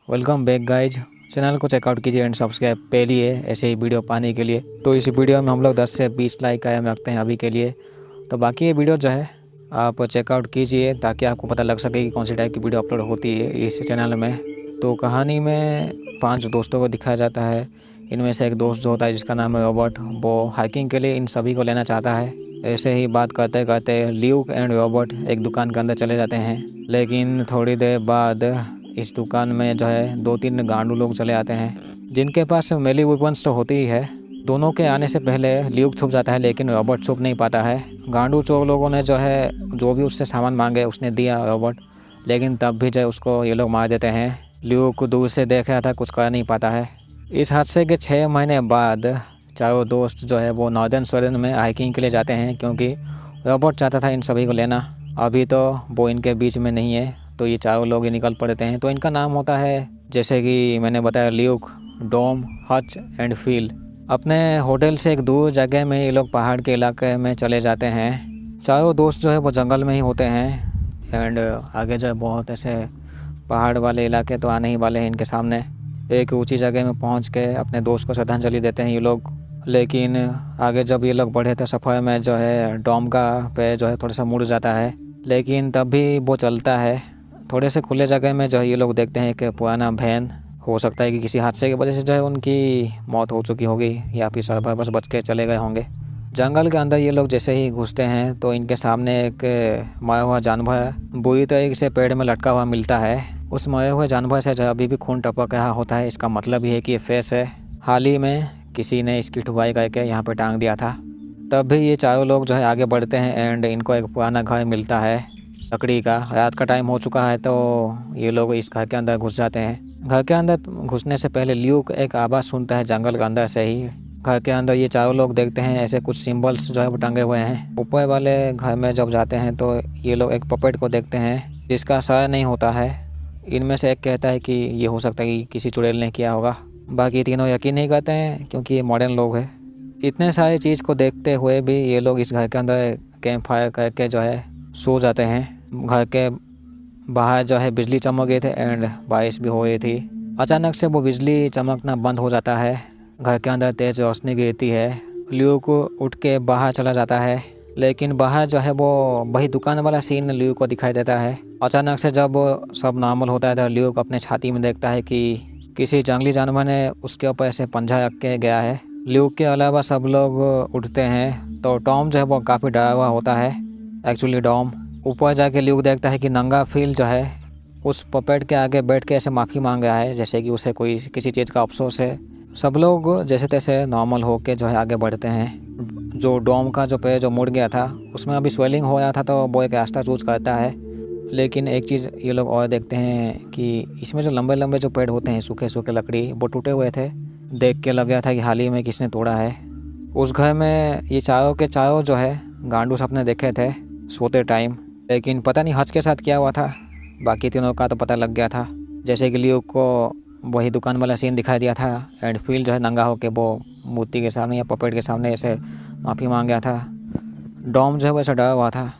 Welcome back guys. Channel को checkout कीजिए and subscribe पे लिए ऐसे ही वीडियो पाने के लिए। तो इस वीडियो में हम लोग 10 से 20 लाइक कायम रखते हैं अभी के लिए। तो बाकी ये वीडियो जो है आप चेकआउट कीजिए ताकि आपको पता लग सके कि कौन सी टाइप की वीडियो अपलोड होती है इस चैनल में। तो कहानी में 5 दोस्तों को दिखाया जाता है। इनमें से एक दोस्त जो होता है जिसका नाम है रॉबर्ट, वो हाइकिंग के लिए इन सभी को लेना चाहता है। ऐसे ही बात करते करते ल्यूक एंड रॉबर्ट एक दुकान के अंदर चले जाते हैं। लेकिन थोड़ी देर बाद इस दुकान में जो है 2-3 गांडू लोग चले आते हैं जिनके पास मेली वेपन्स तो होती ही है। दोनों के आने से पहले ल्यूक छुप जाता है लेकिन रॉबर्ट छुप नहीं पाता है। गांडू चोर लोगों ने जो है जो भी उससे सामान मांगे उसने दिया रॉबर्ट, लेकिन तब भी जो है उसको ये लोग मार देते हैं। ल्यूक को दूर से देख रहा था, कुछ कर नहीं पाता है। इस हादसे के 6 महीने बाद चारों दोस्त जो है वो नॉर्दर्न स्वीडन में हाइकिंग के लिए जाते हैं क्योंकि रॉबर्ट चाहता था इन सभी को लेना। अभी तो वो इनके बीच में नहीं है तो ये चारों लोग ही निकल पड़ते हैं। तो इनका नाम होता है, जैसे कि मैंने बताया, Luke, Dom, hutch and feel. अपने होटल से एक दूर जगह में ये लोग पहाड़ के इलाके में चले जाते हैं। चारों दोस्त जो है वो जंगल में ही होते हैं एंड आगे जो है बहुत ऐसे पहाड़ वाले इलाके तो आने ही वाले हैं इनके सामने। एक ऊंची जगह में पहुंच के अपने दोस्त को श्रद्धांजलि देते हैं ये लोग। लेकिन आगे जब ये लोग बढ़े थे सफ़र में जो है डॉम का पे जो है थोड़ा सा मुड़ जाता है, लेकिन तब भी वो चलता है। थोड़े से खुले जगह में जो है ये लोग देखते हैं कि पुराना वैन, हो सकता है कि किसी हादसे की वजह से जो है उनकी मौत हो चुकी होगी या फिर सरभर बस बच के चले गए होंगे। जंगल के अंदर ये लोग जैसे ही घुसते हैं तो इनके सामने एक मरा हुआ जानवर बुरी तरीके से पेड़ में लटका हुआ मिलता है। उस मरे हुए जानवर से जो अभी भी खून टपक रहा होता है। इसका मतलब ये है कि ये फेस है। हाल ही में किसी ने इसकी ठुकाई करके यहाँ पे टांग दिया था। तब भी ये चारों लोग जो है आगे बढ़ते हैं एंड इनको एक पुराना घर मिलता है लकड़ी का। रात का टाइम हो चुका है तो ये लोग इस घर के अंदर घुस जाते हैं। घर के अंदर घुसने से पहले ल्यूक एक आवाज़ सुनता है जंगल के अंदर से ही। घर के अंदर ये चारों लोग देखते हैं ऐसे कुछ सिंबल्स जो है वो टंगे हुए हैं। ऊपर वाले घर में जब जाते हैं तो ये लोग एक पपेट को देखते हैं जिसका सर नहीं होता है। इनमें से एक कहता है कि ये हो सकता है कि किसी चुड़ैल ने किया होगा। बाकी तीनों यकीन नहीं करते हैं क्योंकि ये मॉडर्न लोग हैं। इतने सारी चीज़ को देखते हुए भी ये लोग इस घर के अंदर कैंप फायर करके जो है सो जाते हैं। घर के बाहर जो है बिजली चमक गई थी एंड बारिश भी हो रही थी। अचानक से वो बिजली चमकना बंद हो जाता है। घर के अंदर तेज रोशनी गिरती है। ल्यूक उठ के बाहर चला जाता है, लेकिन बाहर जो है वो वही दुकान वाला सीन ल्यूक को दिखाई देता है। अचानक से जब सब नॉर्मल होता है तो ल्यूक अपने छाती में देखता है कि किसी जंगली जानवर ने उसके ऊपर ऐसे पंजा रख के गया है। ल्यूक के अलावा सब लोग उठते हैं तो टॉम जो है वो काफ़ी डरा हुआ होता है। एक्चुअली टॉम ऊपर जाके ल्यूक देखता है कि नंगा फील जो है उस पपेट के आगे बैठ के ऐसे माफ़ी मांग रहा है जैसे कि उसे कोई किसी चीज़ का अफसोस है। सब लोग जैसे तैसे नॉर्मल होके जो है आगे बढ़ते हैं। जो डॉम का जो पेड़ जो मुड़ गया था उसमें अभी स्वेलिंग हो रहा था तो वो एक रास्ता चूज करता है। लेकिन एक चीज़ ये लोग और देखते हैं कि इसमें जो लंबे लंबे जो पेड़ होते हैं सूखे सूखे लकड़ी वो टूटे हुए थे। देख के लग गया था कि हाल ही में किसने तोड़ा है। उस घर में ये चारों के चारों जो है गांडू सपने देखे थे सोते टाइम, लेकिन पता नहीं हज के साथ क्या हुआ था। बाकी तीनों का तो पता लग गया था। जैसे कि ल्यूक को वही दुकान वाला सीन दिखाई दिया था एंड फील जो है नंगा होके वो मूर्ति के सामने या पपेट के सामने ऐसे माफ़ी मांग गया था। डॉम जो है वैसे डरा हुआ था।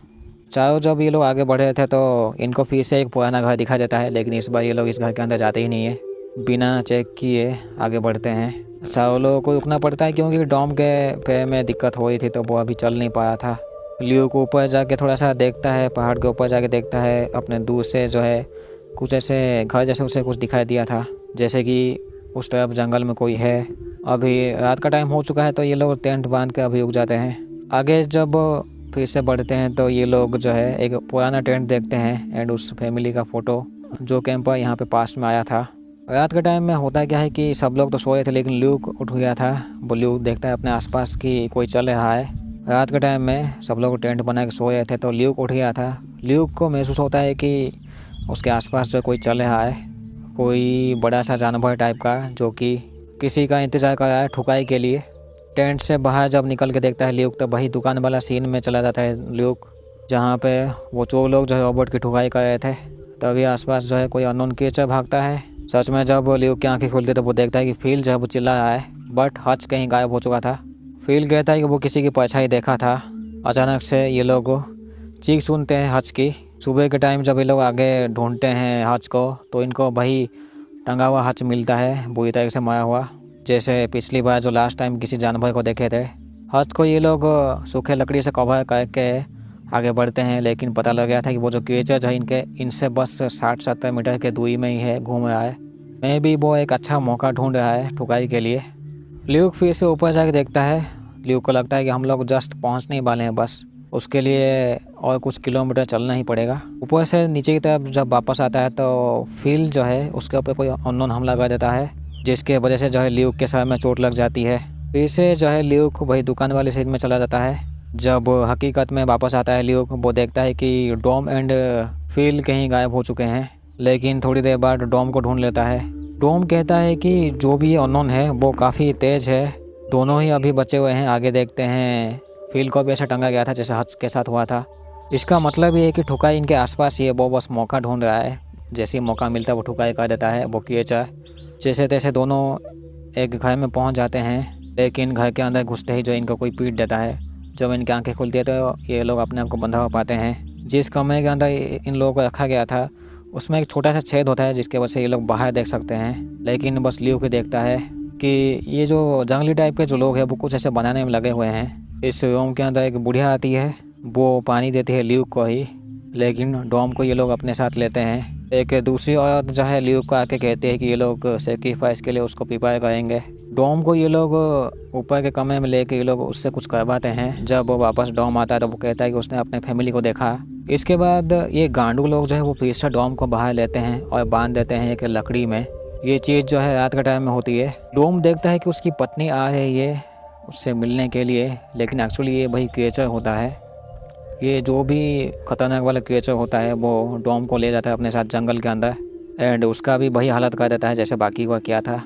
चारों जब ये लोग आगे बढ़ रहे थे तो इनको फिर से एक पुराना घर दिखा देता है, लेकिन इस बार ये लोग इस घर के अंदर जाते ही नहीं है। बिना चेक किए आगे बढ़ते हैं। चारों लोगों को रुकना पड़ता है क्योंकि डॉम के पैर में दिक्कत हो रही थी तो वो अभी चल नहीं पाया था। ल्यूक को ऊपर जाके थोड़ा सा देखता है, पहाड़ के ऊपर जाके देखता है अपने दूर से जो है कुछ ऐसे घर जैसे उसे कुछ दिखाई दिया था, जैसे कि उस तरफ जंगल में कोई है। अभी रात का टाइम हो चुका है तो ये लोग टेंट बांध के अभी रुक जाते हैं। आगे जब फिर से बढ़ते हैं तो ये लोग जो है एक पुराना टेंट देखते हैं एंड उस फैमिली का फ़ोटो जो कैंपर यहाँ पे पास में आया था। रात के टाइम में होता क्या है कि सब लोग तो सोए थे लेकिन ल्यूक उठ गया था। वो ल्यूक देखता है अपने आसपास कि कोई चल रहा है। रात के टाइम में सब लोग टेंट बना के सोए थे तो ल्यूक उठ गया था। ल्यूक को महसूस होता है कि उसके आसपास जो कोई चल रहा है, कोई बड़ा सा जानवर टाइप का जो कि किसी का इंतज़ार कर रहा है ठुकाई के लिए। टेंट से बाहर जब निकल के देखता है ल्यूक तो वही दुकान वाला सीन में चला जाता है ल्यूक, जहाँ पे वो चोर लोग जो है रॉबर्ट की ठुकाई कर रहे थे। तभी आसपास जो है कोई अननोन क्रिएचर भागता है। सच में जब ल्यूक की आंखें खुलती तो वो देखता है कि फील जो है वो चिल्ला रहा है, बट हच कहीं गायब हो चुका था। फील कहता है कि वो किसी की परछाई देखा था। अचानक से ये लोग चीख सुनते हैं हच की। सुबह के टाइम जब ये लोग आगे ढूंढते हैं हच को तो इनको वही टंगा हुआ हच मिलता है बुरी तरह से मारा हुआ, जैसे पिछली बार जो लास्ट टाइम किसी जानवर को देखे थे। हच को ये लोग सूखे लकड़ी से कवर करके आगे बढ़ते हैं, लेकिन पता लग गया था कि वो जो क्रिएचर है इनसे बस 60-70 मीटर के दूरी में ही है, घूम रहा है। मैं भी वो एक अच्छा मौका ढूंढ रहा है ठुकाई के लिए। ल्यूक फिर से ऊपर जाके देखता है। ल्यूक को लगता है कि हम लोग जस्ट पहुंचने ही वाले हैं, बस उसके लिए और कुछ किलोमीटर चलना ही पड़ेगा। ऊपर से नीचे की तरफ जब वापस आता है तो फील जो है उसके ऊपर कोई अननोन हमला कर देता है, जिसके वजह से जो है ल्यूक के सर में चोट लग जाती है। फिर से जो है ल्यूक वही दुकान वाले साइड में चला जाता है। जब हकीकत में वापस आता है ल्यूक, वो देखता है कि डॉम एंड फील कहीं गायब हो चुके हैं, लेकिन थोड़ी देर बाद डॉम को ढूंढ लेता है। डॉम कहता है कि जो भी अननोन है वो काफ़ी तेज़ है, दोनों ही अभी बचे हुए हैं। आगे देखते हैं फील को भी ऐसा टंगा गया था जैसे हच के साथ हुआ था। इसका मतलब ये है कि ठुकाई इनके आसपास ही है, वो बस मौका ढूंढ रहा है। जैसे ही मौका मिलता है वो ठुकाई कर देता है वो क्रिएचर। जैसे तैसे दोनों एक घर में पहुंच जाते हैं, लेकिन घर के अंदर घुसते ही जो इनको कोई पीट देता है। जब इनकी आंखें खुलती है तो ये लोग अपने आप को बंधा हो पाते हैं। जिस कमरे के अंदर इन लोगों को रखा गया था उसमें एक छोटा सा छेद होता है, जिसके वजह से ये लोग बाहर देख सकते हैं। लेकिन बस ल्यूक देखता है कि ये जो जंगली टाइप के जो लोग हैं वो कुछ ऐसे बनाने में लगे हुए हैं। इस रूम के अंदर एक बुढ़िया आती है, वो पानी देती है ल्यूक को ही, लेकिन डॉम को ये लोग अपने साथ लेते हैं। एक दूसरी औरत जो है ल्यूक को आके कहती है कि ये लोग सेक्रीफाइस के लिए उसको प्रिपेयर करेंगे। डॉम को ये लोग ऊपर के कमरे में लेके ये लोग उससे कुछ करवाते हैं। जब वो वापस डॉम आता है तो वो कहता है कि उसने अपने फैमिली को देखा। इसके बाद ये गांडू लोग जो है वो फिर से डॉम को बाहर लेते हैं और बांध देते हैं एक लकड़ी में। ये चीज़ जो है रात के टाइम में होती है। डॉम देखता है कि उसकी पत्नी आ रही है उससे मिलने के लिए, लेकिन एक्चुअली ये वही क्रिएचर होता है। ये जो भी खतरनाक वाला क्रिएचर होता है वो डॉम को ले जाता है अपने साथ जंगल के अंदर, एंड उसका भी वही हालत कर देता है जैसे बाकी को किया था।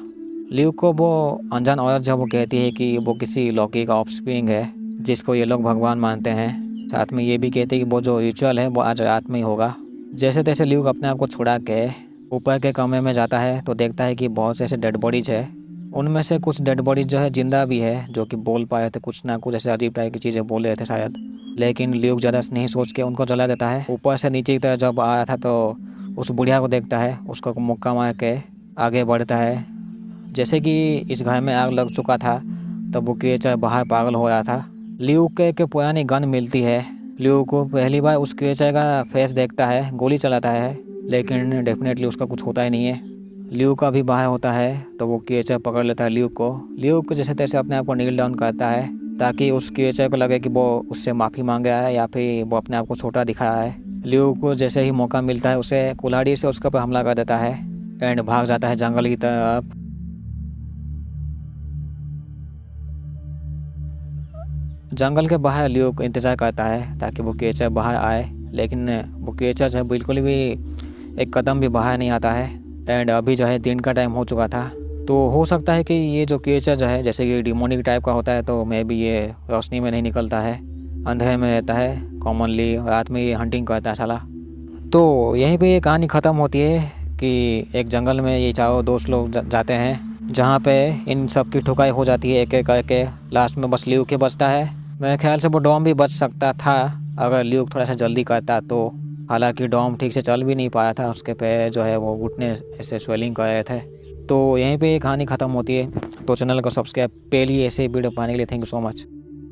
ल्यूक को वो अनजान औरत जब वो कहती है कि वो किसी लौकी का ऑफस्प्रिंग है जिसको ये लोग भगवान मानते हैं, साथ में ये भी कहते हैं कि वो जो रिचुअल है वो आज रात में ही होगा। जैसे तैसे ल्यूक अपने आप को छुड़ा के ऊपर के कमरे में जाता है तो देखता है कि बहुत से ऐसे डेड बॉडीज है। उनमें से कुछ डेड बॉडीज जो है जिंदा भी है, जो कि बोल पाए थे, कुछ ना कुछ ऐसे अजीब टाइप की चीज़ें बोल रहे थे शायद। लेकिन ल्यूक ज़्यादा नहीं सोच के उनको जला देता है। ऊपर से नीचे की तरफ जब आया था तो उस बुढ़िया को देखता है, उसको मुक्का मार के आगे बढ़ता है। जैसे कि इस घर में आग लग चुका था तब वो क्रिएचर बाहर पागल हो रहा था। ल्यूक के एक पुरानी गन मिलती है। ल्यूक को पहली बार उस क्रिएचर का फेस देखता है, गोली चलाता है, लेकिन डेफिनेटली उसका कुछ होता ही नहीं है। ल्यूक का भी बाहर होता है तो वो क्रिएचर पकड़ लेता है ल्यूक को। ल्यूक जैसे तैसे अपने आप को नील डाउन करता है ताकि उस क्रिएचर को लगे कि वो उससे माफ़ी मांगा है या फिर वो अपने आप को छोटा दिखाया है। ल्यूक को जैसे ही मौका मिलता है उसे कुल्हाड़ी से उसके ऊपर हमला कर देता है एंड भाग जाता है जंगल की तरफ। जंगल के बाहर ल्यूक इंतज़ार करता है ताकि वो क्रिएचर बाहर आए, लेकिन वो क्रिएचर जो है बिल्कुल भी एक कदम भी बाहर नहीं आता है। एंड अभी जो है दिन का टाइम हो चुका था, तो हो सकता है कि ये जो क्रिएचर जो है जैसे कि डिमोनिक टाइप का होता है तो मे भी ये रोशनी में नहीं निकलता है, अंधेरे में रहता है। कॉमनली रात में ये हंटिंग करता है साला। तो यहीं पे ये कहानी ख़त्म होती है कि एक जंगल में ये चारों दोस्त लोग जाते हैं जहाँ पे इन सब की ठुकाई हो जाती है एक एक करके। लास्ट में बस ल्यूक ही बचता है। मेरे ख्याल से वो डॉम भी बच सकता था अगर ल्यूक थोड़ा सा जल्दी करता तो। हालांकि डॉम ठीक से चल भी नहीं पाया था, उसके पैर जो है वो घुटने ऐसे स्वेलिंग कर रहे थे। तो यहीं पे ये कहानी ख़त्म होती है। तो चैनल को सब्सक्राइब पहले ऐसे वीडियो पाने के लिए थैंक यू सो मच।